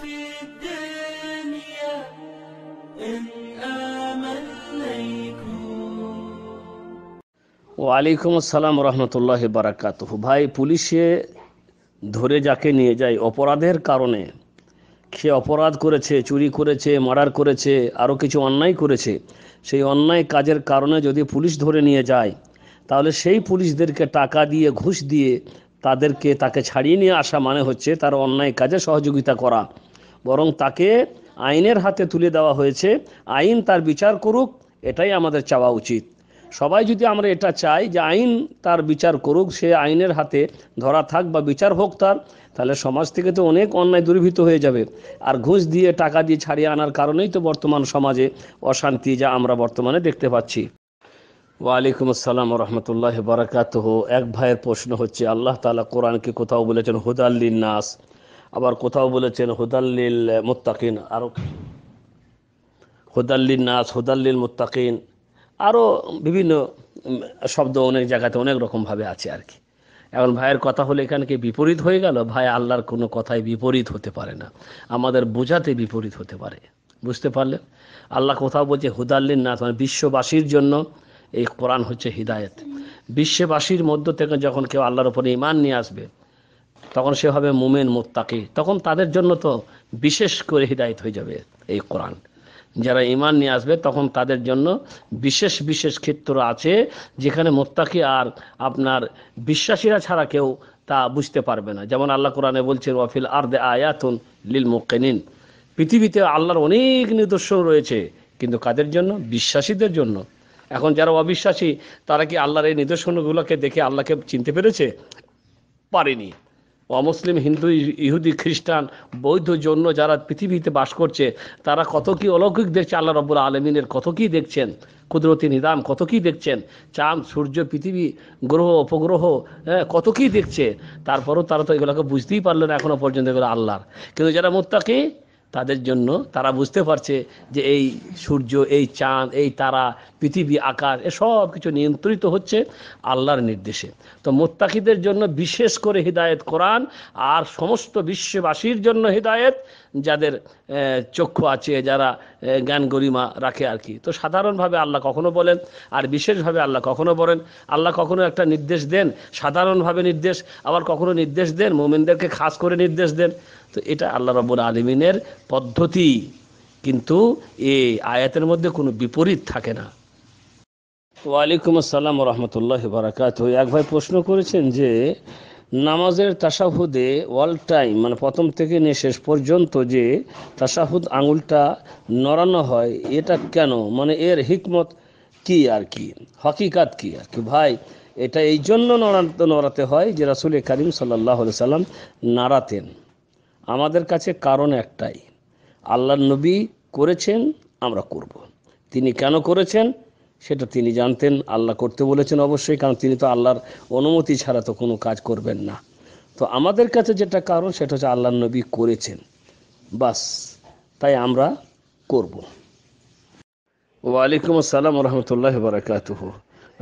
في الدنيا إن آمن ليكون। ওয়ালাইকুম আসসালাম রহমতুল্লাহ বারাকাতুহু। ভাই, পুলিশে ধরে যাকে নিয়ে যায় অপরাধের কারণে, সে অপরাধ করেছে, চুরি করেছে, মার্ডার করেছে, আরও কিছু অন্যায় করেছে, সেই অন্যায় কাজের কারণে যদি পুলিশ ধরে নিয়ে যায়, তাহলে সেই পুলিশদেরকে টাকা দিয়ে, ঘুষ দিয়ে তাকে ছাড়িয়ে নিয়ে আসা মানে হচ্ছে তার অন্যায় কাজে সহযোগিতা করা। বরং তাকে আইনের হাতে তুলে দেওয়া হয়েছে, আইন তার বিচার করুক, এটাই আমাদের চাওয়া উচিত। সবাই যদি আমরা এটা চাই যে আইন তার বিচার করুক, সে আইনের হাতে ধরা থাক বা বিচার হোক তার, তাহলে সমাজ থেকে তো অনেক অন্যায় দূরীভূত হয়ে যাবে। আর ঘুষ দিয়ে, টাকা দিয়ে ছাড়িয়ে আনার কারণেই তো বর্তমান সমাজে অশান্তি যা আমরা বর্তমানে দেখতে পাচ্ছি। ওয়ালাইকুম আসসালাম রহমতুল্লাহ বারাকাতুহ। এক ভাইয়ের প্রশ্ন হচ্ছে, আল্লাহ তাআলা কোরআনকে কোথাও বলেছেন হুদাল্লিন নাস, আবার কোথাও বলেছেন হুদাল্লিল মুত্তাকিন, আরও হুদাল্লিন নাস, হুদাল্লিল মুত্তাকিন, আরও বিভিন্ন শব্দ অনেক জায়গাতে অনেক রকমভাবে আছে আর কি। এখন ভাইয়ের কথা হলো এখানে কি বিপরীত হয়ে গেল? ভাই, আল্লাহর কোনো কথাই বিপরীত হতে পারে না, আমাদের বোঝাতে বিপরীত হতে পারে। বুঝতে পারলেন? আল্লাহ কোথাও বলছে হুদাল্লিন নাস, মানে বিশ্ববাসীর জন্য এই কোরআন হচ্ছে হিদায়েত। বিশ্ববাসীর মধ্য থেকে যখন কেউ আল্লাহর উপরে ঈমান নিয়ে আসবে, তখন সে হবে মুমিন মুত্তাকি, তখন তাদের জন্য তো বিশেষ করে হিদায়েত হয়ে যাবে এই কোরআন। যারা ঈমান নিয়ে আসবে তখন তাদের জন্য বিশেষ বিশেষ ক্ষেত্র আছে, যেখানে মুত্তাকি আর আপনার বিশ্বাসীরা ছাড়া কেউ তা বুঝতে পারবে না। যেমন আল্লাহ কোরআনে বলছেন ওয়াফিল আরদে আয়াতুন লিল মুকিনিন, পৃথিবীতে আল্লাহর অনেক নিদর্শন রয়েছে, কিন্তু কাদের জন্য? বিশ্বাসীদের জন্য। এখন যারা অবিশ্বাসী, তারা কি আল্লাহর এই নিদর্শনগুলোকে দেখে আল্লাহকে চিনতে পেরেছে? পারেনি। অমুসলিম, হিন্দু, ইহুদি, খ্রিস্টান, বৌদ্ধ, জৈন যারা পৃথিবীতে বাস করছে, তারা কত কি অলৌকিক দেখছে, আল্লাহ রাব্বুল আলামিনের কত কি দেখছেন, কুদরতি নিজাম কত কি দেখছেন, চাঁদ, সূর্য, পৃথিবী, গ্রহ, উপগ্রহ, কত কি দেখছে। তারপরও তারা তো এগুলোকে বুঝতেই পারলো না এখনো পর্যন্ত, এগুলো আল্লাহর। কিন্তু যারা মুত্তাকি, তাদের জন্য তারা বুঝতে পারছে যে এই সূর্য, এই চাঁদ, এই তারা, পৃথিবী, আকাশ, এসব কিছু নিয়ন্ত্রিত হচ্ছে আল্লাহর নির্দেশে। তো মুত্তাকিদের জন্য বিশেষ করে হিদায়েত কোরআন, আর সমস্ত বিশ্ববাসীর জন্য হিদায়েত, যাদের চক্ষু আছে, যারা জ্ঞান গরিমা রাখে আর কি। তো সাধারণভাবে আল্লাহ কখনো বলেন, আর বিশেষভাবে আল্লাহ কখনো বলেন। আল্লাহ কখনো একটা নির্দেশ দেন, সাধারণভাবে নির্দেশ, আবার কখনো নির্দেশ দেন মুমিনদেরকে খাস করে নির্দেশ দেন। তো এটা আল্লাহ রাব্বুল আলামিনের পদ্ধতি, কিন্তু এই আয়াতের মধ্যে কোনো বিপরীত থাকে না। ওয়ালাইকুম আসসালাম রহমতুল্লাহ বারাকাতুহু। এক ভাই প্রশ্ন করেছেন যে নামাজের তাশাহুদে অল টাইম, মানে প্রথম থেকে নিয়ে শেষ পর্যন্ত যে তাশাহুদ আঙুলটা নড়ানো হয়, এটা কেন, মানে এর হিকমত কি আর কি, হকিকাত কি আর কি? ভাই, এটা এই জন্য নড়াতে হয় যে রাসূল করিম সাল্লাল্লাহু আলাইহি সাল্লাম নাড়াতেন। আমাদের কাছে কারণ একটাই, আল্লাহর নবী করেছেন, আমরা করব। তিনি কেন করেছেন সেটা তিনি জানতেন, আল্লাহ করতে বলেছেন অবশ্যই, কারণ তিনি তো আল্লাহর অনুমতি ছাড়া তো কোনো কাজ করবেন না। তো আমাদের কাছে যেটা কারণ, সেটা হচ্ছে আল্লাহর নবী করেছেন, বাস, তাই আমরা করব। ওয়ালাইকুম আসসালাম রহমতুল্লাহ বারাকাতুহু।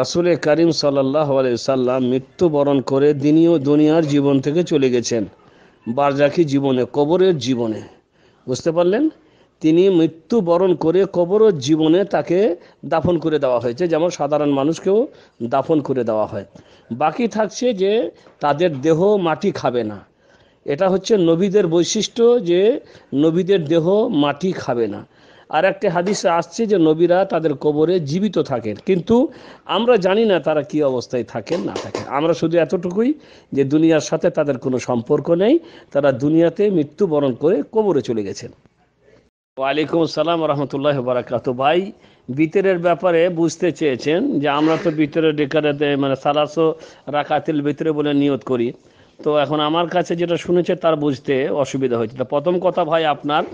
রাসূল করিম সাল্লাল্লাহু আলাইহি সাল্লাম মৃত্যুবরণ করে দুনিয়ার জীবন থেকে চলে গেছেন বারজাখী জীবনে, কবরের জীবনে। বুঝতে পারলেন? তিনি মৃত্যুবরণ করে কবরের জীবনে তাকে দাফন করে দেওয়া হয়েছে, যেমন সাধারণ মানুষকেও দাফন করে দেওয়া হয়। বাকি থাকছে যে তাদের দেহ মাটি খাবে না। এটা হচ্ছে নবীদের বৈশিষ্ট্য, যে নবীদের দেহ মাটি খাবে না। আর একটা হাদিসে আসছে যে নবীরা তাদের কবরে জীবিত থাকেন, কিন্তু আমরা জানি না তারা কি অবস্থায় থাকেন না থাকেন। আমরা শুধু এতটুকুই যে দুনিয়ার সাথে তাদের কোনো সম্পর্ক নেই, তারা দুনিয়াতে মৃত্যুবরণ করে কবরে চলে গেছেন। ওয়ালাইকুম আসসালাম রহমতুল্লাহ বারাকাতুহু। ভাই, বিতরের ব্যাপারে বুঝতে চেয়েছেন যে আমরা তো বিতরের ডেকারেতে মানে সালাসো রাকাতিল বিতরে বলে নিয়ত করি। তো এখন আমার কাছে যেটা শুনেছে তার বুঝতে অসুবিধা হয়েছে। তো প্রথম কথা ভাই আপনার,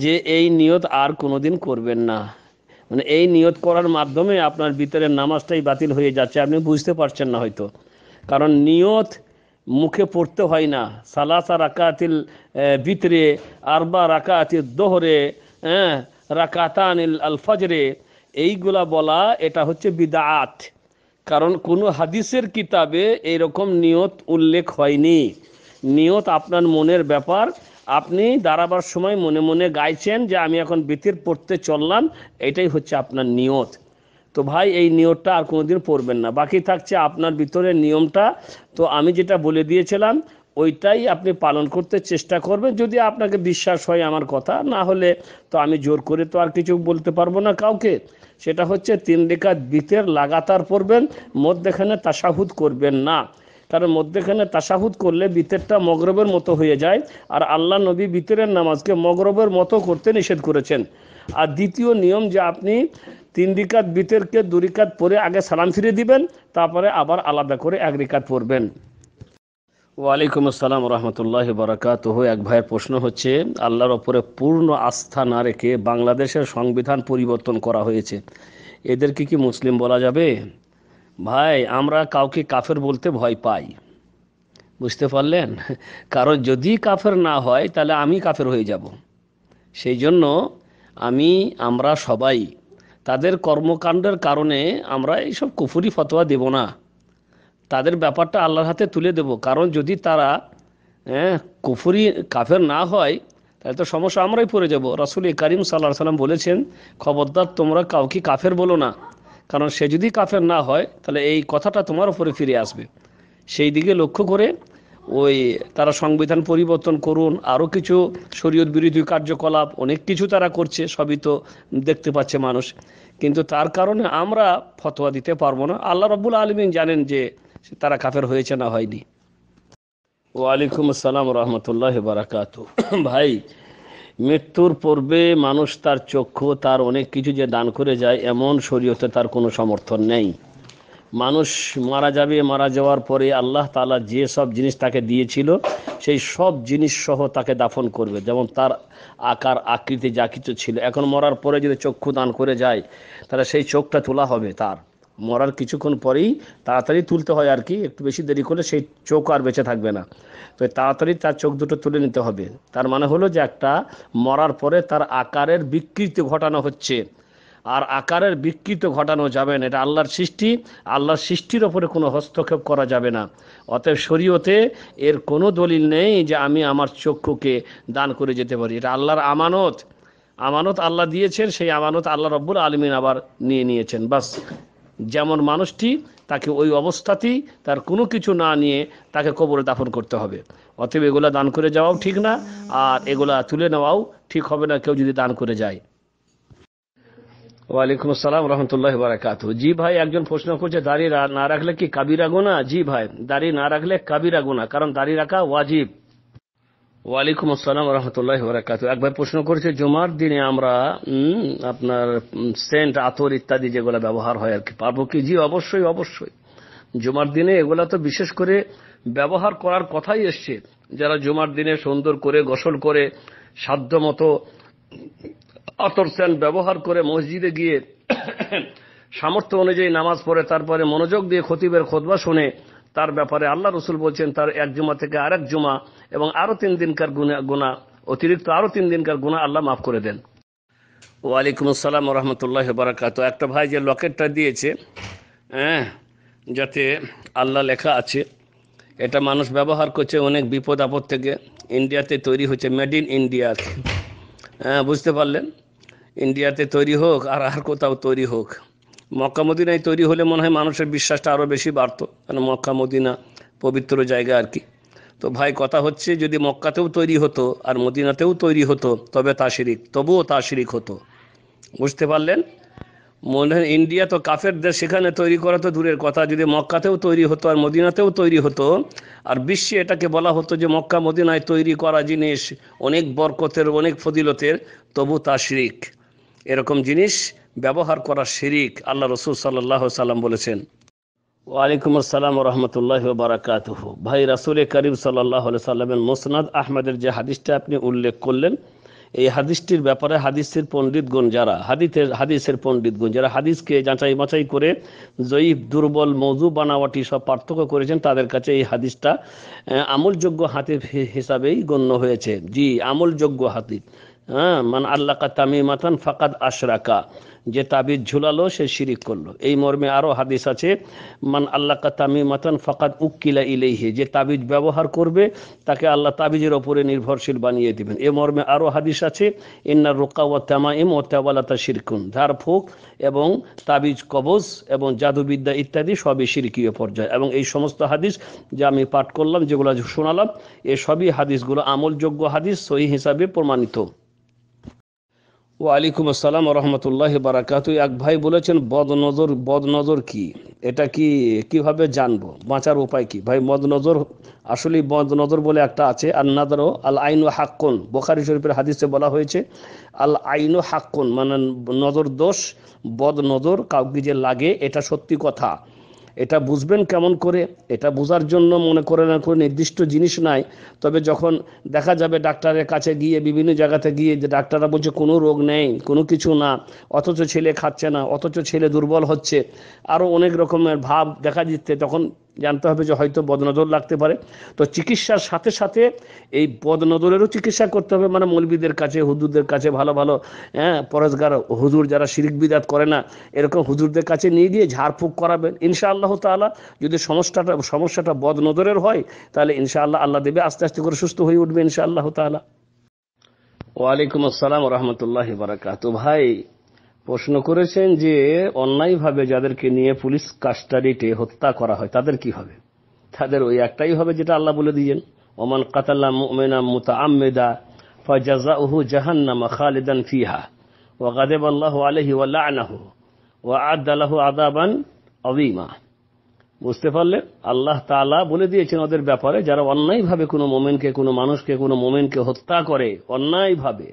যে এই নিয়ত আর কোনোদিন করবেন না, মানে এই নিয়ত করার মাধ্যমে আপনার ভিতরের নামাজটাই বাতিল হয়ে যাচ্ছে। আপনি বুঝতে পারছেন না হয়তো, কারণ নিয়ত মুখে পড়তে হয় না। সালাসা রাকাতিল ভিতরে, আরবা রাকাতিল দোহরে, রাকাতানিল আল ফজরে, এইগুলা বলা এটা হচ্ছে বিদআত। কারণ কোনো হাদিসের কিতাবে এইরকম নিয়ত উল্লেখ হয়নি। নিয়ত আপনার মনের ব্যাপার, আপনি দাঁড়াবার সময় মনে মনে গাইছেন যে আমি এখন বিতির পড়তে চললাম, এটাই হচ্ছে আপনার নিয়ত। তো ভাই এই নিয়তটা আর কোনোদিন পড়বেন না, বাকি থাকছে আপনার ভিতরে নিয়মটা। তো আমি যেটা বলে দিয়েছিলাম ওইটাই আপনি পালন করতে চেষ্টা করবেন, যদি আপনাকে বিশ্বাস হয় আমার কথা। না হলে তো আমি জোর করে তো আর কিছু বলতে পারবো না কাউকে। সেটা হচ্ছে 3 রাকাত বিতের লাগাতার পড়বেন, মধ্যেখানে তাশাহুদ করবেন না। কারণ মধ্যেখানে তাশাহুদ করলে বিতেরটা মগরবের মতো হয়ে যায়, আর আল্লাহ নবী বিতরের নামাজকে মগরবের মতো করতে নিষেধ করেছেন। আর দ্বিতীয় নিয়ম যে আপনি 3 রাকাত বিতেরকে 2 রাকাত পরে আগে সালাম ফিরে দিবেন, তারপরে আবার আলাদা করে 1 রাকাত পড়বেন। ওয়ালাইকুম আসসালাম রহমতুল্লাহ বারাকাতুহু। এক ভাইয়ের প্রশ্ন হচ্ছে, আল্লাহর ওপরে পূর্ণ আস্থা না রেখে বাংলাদেশের সংবিধান পরিবর্তন করা হয়েছে, এদেরকে কি মুসলিম বলা যাবে? ভাই, আমরা কাউকে কাফের বলতে ভয় পাই, বুঝতে পারলেন? কারণ যদি কাফের না হয় তাহলে আমি কাফের হয়ে যাব। সেই জন্য আমরা সবাই তাদের কর্মকাণ্ডের কারণে আমরা এইসব কুফরি ফতোয়া দেব না, তাদের ব্যাপারটা আল্লাহর হাতে তুলে দেব। কারণ যদি তারা কুফরি কাফের না হয় তাহলে তো সমস্যা আমরাই পড়ে যাব। রাসূল করিম সাল্লাল্লাহু আলাইহি সাল্লাম বলেছেন, খবরদার তোমরা কাউকে কাফের বলো না, কারণ সে যদি কাফের না হয় তাহলে এই কথাটা তোমার উপরে ফিরে আসবে। সেই দিকে লক্ষ্য করে তারা সংবিধান পরিবর্তন করুন, আরও কিছু শরীয়ত বিরোধী কার্যকলাপ অনেক কিছু তারা করছে, সবই তো দেখতে পাচ্ছে মানুষ। কিন্তু তার কারণে আমরা ফতোয়া দিতে পারবো না। আল্লাহ রাব্বুল আলামিন জানেন যে তারা কাফের হয়েছে না হয়নি। ওয়ালাইকুম আসসালাম রহমতুল্লাহ বারাকাতুহু। ভাই, মৃত্যুর পূর্বে মানুষ তার চক্ষু, তার অনেক কিছু যে দান করে যায়, এমন শরীয়তে তার কোনো সমর্থন নেই। মানুষ মারা যাবে, মারা যাওয়ার পরে আল্লাহ তাআলা যে সব জিনিস তাকে দিয়েছিল সেই সব জিনিস সহ তাকে দাফন করবে। যেমন তার আকার আকৃতি যা কিছু ছিল, এখন মরার পরে যদি চক্ষু দান করে যায় তাহলে সেই চোখটা তোলা হবে। তার মরার কিছুক্ষণ পরেই তাড়াতাড়ি তুলতে হয় আর কি, একটু বেশি দেরি করলে সেই চোখ আর বেঁচে থাকবে না। তো তাড়াতাড়ি তার চোখ দুটো তুলে নিতে হবে। তার মানে হলো যে একটা মরার পরে তার আকারের বিকৃতি ঘটানো হচ্ছে, আর আকারের বিকৃত ঘটানো যাবে না। এটা আল্লাহর সৃষ্টি, আল্লাহর সৃষ্টির ওপরে কোনো হস্তক্ষেপ করা যাবে না। অতএব শরীয়তে এর কোনো দলিল নেই যে আমি আমার চক্ষুকে দান করে যেতে পারি। এটা আল্লাহর আমানত, আমানত আল্লাহ দিয়েছেন, সেই আমানত আল্লাহ রাব্বুল আলামিন আবার নিয়ে নিয়েছেন। বাস, যেমন মানুষটি তাকে ওই অবস্থাতেই তার কোনো কিছু না নিয়ে তাকে কবরে দাফন করতে হবে। অতএব এগুলা দান করে যাওয়াও ঠিক না, আর এগুলা তুলে নেওয়াও ঠিক হবে না কেউ যদি দান করে যায়। ওয়ালাইকুম আসসালাম রহমতুল্লাহ বারাকাতুহু। জি ভাই, একজন প্রশ্ন করছে, দাড়ি না রাখলে কি কাবিরা গুনাহ? জি ভাই, দাড়ি না রাখলে কাবিরা গুনাহ, কারণ দাড়ি রাখা ওয়াজিব। ওয়ালাইকুম আসসালাম রহমতুল্লাহ বারাকাতুহু। এক ভাই প্রশ্ন করেছে, জুমার দিনে আমরা আপনার সেন্ট, আতর ইত্যাদি যেগুলো ব্যবহার হয় আর কি, পারবো কি? জি অবশ্যই, অবশ্যই। জুমার দিনে এগুলা তো বিশেষ করে ব্যবহার করার কথাই এসছে। যারা জুমার দিনে সুন্দর করে গোসল করে সাধ্য মতো আতর সেন্ট ব্যবহার করে মসজিদে গিয়ে সামর্থ্য অনুযায়ী নামাজ পড়ে তারপরে মনোযোগ দিয়ে খতিবের খুতবা শুনে, তার ব্যাপারে আল্লাহ রসুল বলছেন তার এক জুমা থেকে আরেক জুমা এবং আরো 3 দিনকার গুনাহ, অতিরিক্ত আরো 3 দিনকার গুনাহ আল্লাহ মাফ করে দেন। ওয়ালাইকুম আসসালাম রহমতুল্লাহ বারাকাতুহু। একটা ভাই যে লকেটটা দিয়েছে, যাতে আল্লাহ লেখা আছে, এটা মানুষ ব্যবহার করছে অনেক বিপদ আপদ থেকে। ইন্ডিয়াতে তৈরি হচ্ছে, মেড ইন ইন্ডিয়া। বুঝতে পারলেন? ইন্ডিয়াতে তৈরি হোক আর কোথাও তৈরি হোক, মক্কা মদিনায় তৈরি হলে মনে হয় মানুষের বিশ্বাসটা আরও বেশি বাড়তো, কারণ মক্কা মদিনা পবিত্র জায়গা আর কি। তো ভাই কথা হচ্ছে, যদি মক্কাতেও তৈরি হতো আর মদিনাতেও তৈরি হতো তবে তা শিরিক, তবুও তা শিরিক হতো। বুঝতে পারলেন? মনে হয় ইন্ডিয়া তো কাফের দেশ, সেখানে তৈরি করা তো দূরের কথা, যদি মক্কাতেও তৈরি হতো আর মদিনাতেও তৈরি হতো আর বিশ্বে এটাকে বলা হতো যে মক্কা মদিনায় তৈরি করা জিনিস অনেক বরকতের, অনেক ফজিলতের, তবু তা শিরিক। এরকম জিনিস ব্যবহার করা শিরিক, আল্লাহ রসুল সাল্লাল্লাহু আলাইহি সাল্লাম বলেছেন। ওয়ালাইকুম আসসালাম রহমতুল্লাহ বারাকাতুহু। ভাই, রাসূল করিম সাল্লাল্লাহু আলাইহি সাল্লামের মুসনাদ আহমদের যে হাদিসটা আপনি উল্লেখ করলেন, এই হাদিসটির ব্যাপারে হাদিসের পণ্ডিতগণ যারা হাদিসের পণ্ডিতগণ যারা হাদিসকে যাচাই বাছাই করে জয়ীফ, দুর্বল, মওযু বানাওয়াটি সব পার্থক্য করেছেন, তাদের কাছে এই হাদিসটা আমলযোগ্য হাদিস হিসাবেই গণ্য হয়েছে। জি, আমলযোগ্য হাদিস। মান আল্লাকা তামিমাতান ফাকাদ আশরাকা, যে তাবিজ ঝুলালো সে শিরিক করলো। এই মর্মে আরো হাদিস আছে, মান আল্লাকা তামিমাতান ফাকাদ উক্কিলা ইলাইহি, যে তাবিজ ব্যবহার করবে তাকে আল্লাহ তাবিজের ওপরে নির্ভরশীল বানিয়ে দিবেন। এ মর্মে আরো হাদিস আছে, ইন্নার রুকা ওয়া তামাইম ওয়া তাওয়ালাতা শিরকুন, ঝাড়ফুঁক এবং তাবিজ কবজ এবং জাদুবিদ্যা ইত্যাদি সবই শিরকীয় পর্যায়ে। এবং এই সমস্ত হাদিস যা আমি পাঠ করলাম, যেগুলো শোনালাম, এই সবই হাদিসগুলো আমলযোগ্য হাদিস, সহিহ হিসাবে প্রমাণিত। ওয়ালাইকুম আসসালাম রহমতুল্লাহ বারাকাতু। এক ভাই বলেছেন বদনজর কি, এটা কিভাবে জানবো, বাঁচার উপায় কি? ভাই, বদনজর আসলে বদনজর বলে একটা আছে। আর নাদারও আল আইনু হাক্কুন, বুখারী শরীফের হাদিসে বলা হয়েছে আল আইনু হাক্কুন, মানে নজর দোষ, বদনজর কাউকে যে লাগে এটা সত্যি কথা। এটা বুঝবেন কেমন করে? এটা বোঝার জন্য মনে করে না কোনো নির্দিষ্ট জিনিস নাই। তবে যখন দেখা যাবে ডাক্তারের কাছে গিয়ে, বিভিন্ন জায়গাতে গিয়ে, যে ডাক্তাররা বলছে কোনো রোগ নেই, কোনো কিছু না, অথচ ছেলে খাচ্ছে না, অথচ ছেলে দুর্বল হচ্ছে, আরও অনেক রকমের ভাব দেখা দিচ্ছে, তখন জানতে হবে যে হয়তো বদনজর লাগতে পারে। তো চিকিৎসার সাথে সাথে এই বদনজরেরও চিকিৎসা করতে হবে, মানে মৌলবীদের কাছে, হুজুরদের কাছে, ভালো ভালো পরেজগার হুজুর যারা শিরিক বিদাত করে না, এরকম হুজুরদের কাছে নিয়ে গিয়ে ঝাড়ফুঁক করাবেন। ইনশাআল্লাহ তাআলা যদি সমস্যাটা বদনজরের হয়, তাহলে ইনশাআল্লাহ আল্লাহ দেবে, আস্তে আস্তে করে সুস্থ হয়ে উঠবে ইনশাআল্লাহ তাআলা। ওয়ালাইকুম আসসালাম রহমতুল্লাহি বারাকাতু। ভাই প্রশ্ন করেছেন যে অন্যায়ভাবে যাদেরকে নিয়ে পুলিশ কাস্টাডিতে হত্যা করা হয় তাদের কি হবে? তাদের ওই একটাই হবে যেটা আল্লাহ বলে দিয়েছেন, ওমান কাতালা মুমিনান মুতাআম্মিদা ফাজাযাউহু জাহান্নাম খালিদান ফিহা ওয়া গাদিবাল্লাহু আলাইহি ওয়া লা'নাহু ওয়া আ'আদ্দা লাহু আযাবান আযীমা। বুঝতে পারলে? আল্লাহ তাআলা বলে দিয়েছেন ওদের ব্যাপারে, যারা অন্যায়ভাবে কোনো মুমিনকে, কোনো মানুষকে, কোনো মুমিনকে হত্যা করে অন্যায়ভাবে,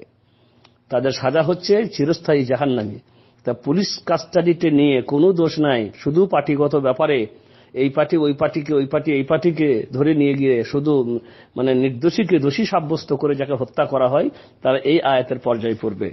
তাদের সাজা হচ্ছে চিরস্থায়ী জাহান্নামী। তা পুলিশ কাস্টাডিতে নিয়ে কোনো দোষ নাই, শুধু পার্টিগত ব্যাপারে এই পার্টি ওই পার্টিকে, ওই পার্টি এই পার্টিকে ধরে নিয়ে গিয়ে শুধু মানে নির্দোষীকে দোষী সাব্যস্ত করে যাকে হত্যা করা হয়, তারা এই আয়াতের পর্যায়ে পড়বে।